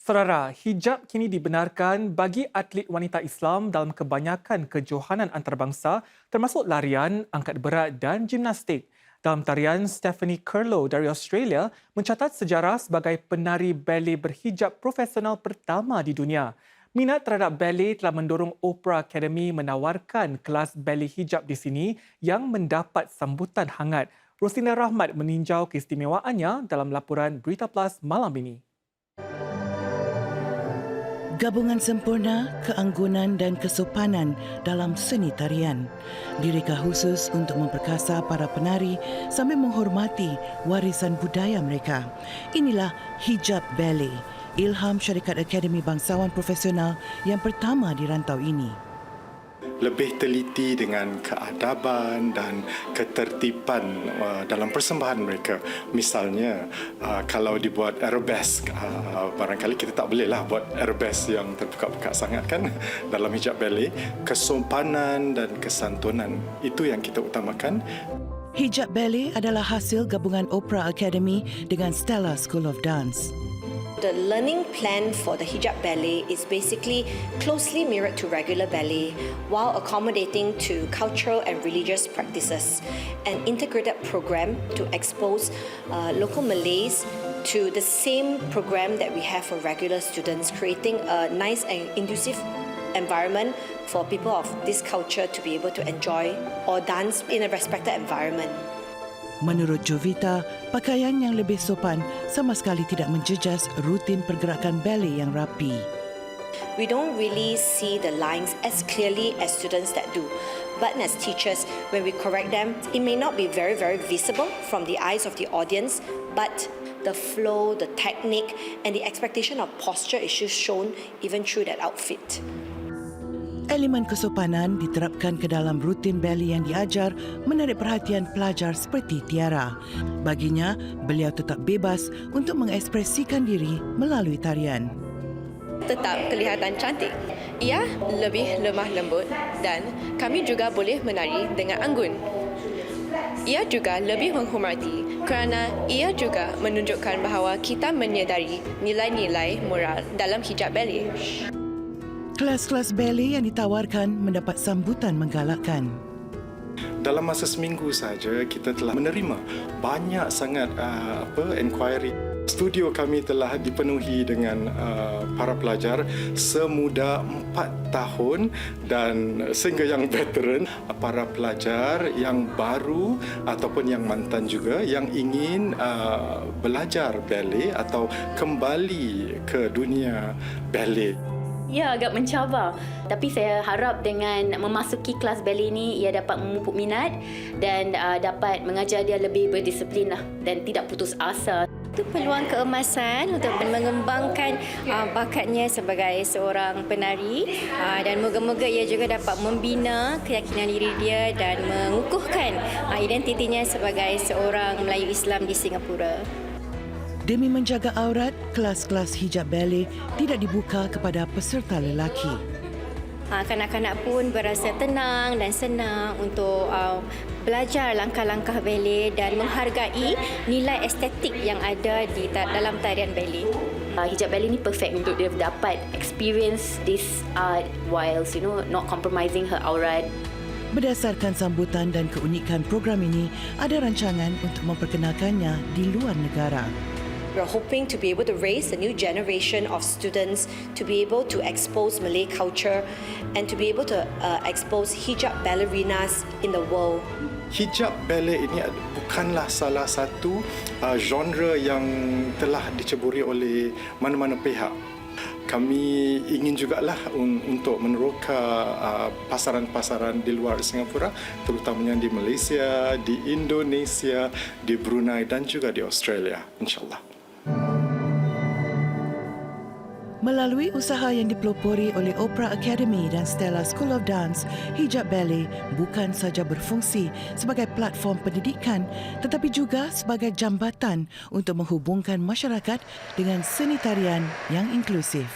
Saudara, hijab kini dibenarkan bagi atlet wanita Islam dalam kebanyakan kejohanan antarabangsa termasuk larian, angkat berat dan gimnastik. Dalam tarian, Stephanie Curlow dari Australia mencatat sejarah sebagai penari ballet berhijab profesional pertama di dunia. Minat terhadap ballet telah mendorong Opera Academy menawarkan kelas ballet hijab di sini yang mendapat sambutan hangat. Rosina Rahmat meninjau keistimewaannya dalam laporan Berita Plus malam ini. Gabungan sempurna, keanggunan dan kesopanan dalam seni tarian. Direka khusus untuk memperkasa para penari sambil menghormati warisan budaya mereka. Inilah hijab ballet, ilham syarikat Akademi Bangsawan Profesional yang pertama di rantau ini. Lebih teliti dengan keadaban dan ketertiban dalam persembahan mereka. Misalnya, kalau dibuat arabesque, barangkali kita tak bolehlah buat arabesque yang terbuka-buka sangat kan dalam hijab ballet. Kesopanan dan kesantunan, itu yang kita utamakan. Hijab ballet adalah hasil gabungan Opera Academy dengan Stella School of Dance. The learning plan for the hijab ballet is basically closely mirrored to regular ballet while accommodating to cultural and religious practices. An integrated program to expose local Malays to the same program that we have for regular students, creating a nice and inclusive environment for people of this culture to be able to enjoy or dance in a respected environment. Menurut Jovita, pakaian yang lebih sopan sama sekali tidak menjejas rutin pergerakan ballet yang rapi. We don't really see the lines as clearly as students that do. But as teachers, when we correct them, it may not be very, very visible from the eyes of the audience, but the flow, the technique, and the expectation of posture is just shown even through that outfit. Elemen kesopanan diterapkan ke dalam rutin ballet yang diajar menarik perhatian pelajar seperti Tiara. Baginya, beliau tetap bebas untuk mengekspresikan diri melalui tarian. Tetap kelihatan cantik. Ia lebih lemah lembut dan kami juga boleh menari dengan anggun. Ia juga lebih menghormati kerana ia juga menunjukkan bahawa kita menyedari nilai-nilai moral dalam hijab ballet. Kelas-kelas ballet yang ditawarkan mendapat sambutan menggalakkan. Dalam masa seminggu saja kita telah menerima banyak sangat inquiry. Studio kami telah dipenuhi dengan para pelajar semuda 4 tahun dan sehingga yang veteran, para pelajar yang baru ataupun yang mantan juga yang ingin belajar ballet atau kembali ke dunia ballet. Ya, agak mencabar. Tapi saya harap dengan memasuki kelas ballet ini, ia dapat memupuk minat dan dapat mengajar dia lebih berdisiplin dan tidak putus asa. Itu peluang keemasan untuk mengembangkan bakatnya sebagai seorang penari dan moga-moga ia juga dapat membina keyakinan diri dia dan mengukuhkan identitinya sebagai seorang Melayu Islam di Singapura. Demi menjaga aurat, kelas-kelas hijab ballet tidak dibuka kepada peserta lelaki. Kanak-kanak pun berasa tenang dan senang untuk belajar langkah-langkah ballet dan menghargai nilai estetik yang ada di dalam tarian ballet. Hijab ballet ni perfect untuk dia dapat experience this art whilst not compromising her aurat. Berdasarkan sambutan dan keunikan program ini, ada rancangan untuk memperkenalkannya di luar negara. We're hoping to be able to raise a new generation of students to be able to expose Malay culture and to be able to expose hijab ballerinas in the world. Hijab ballet ini bukanlah salah satu genre yang telah diceburi oleh mana-mana pihak. Kami ingin jugalah untuk meneroka pasaran-pasaran di luar Singapura, terutamanya di Malaysia, di Indonesia, di Brunei dan juga di Australia, insyaAllah. Melalui usaha yang dipelopori oleh Opera Academy dan Stella School of Dance, hijab ballet bukan sahaja berfungsi sebagai platform pendidikan tetapi juga sebagai jambatan untuk menghubungkan masyarakat dengan seni tarian yang inklusif.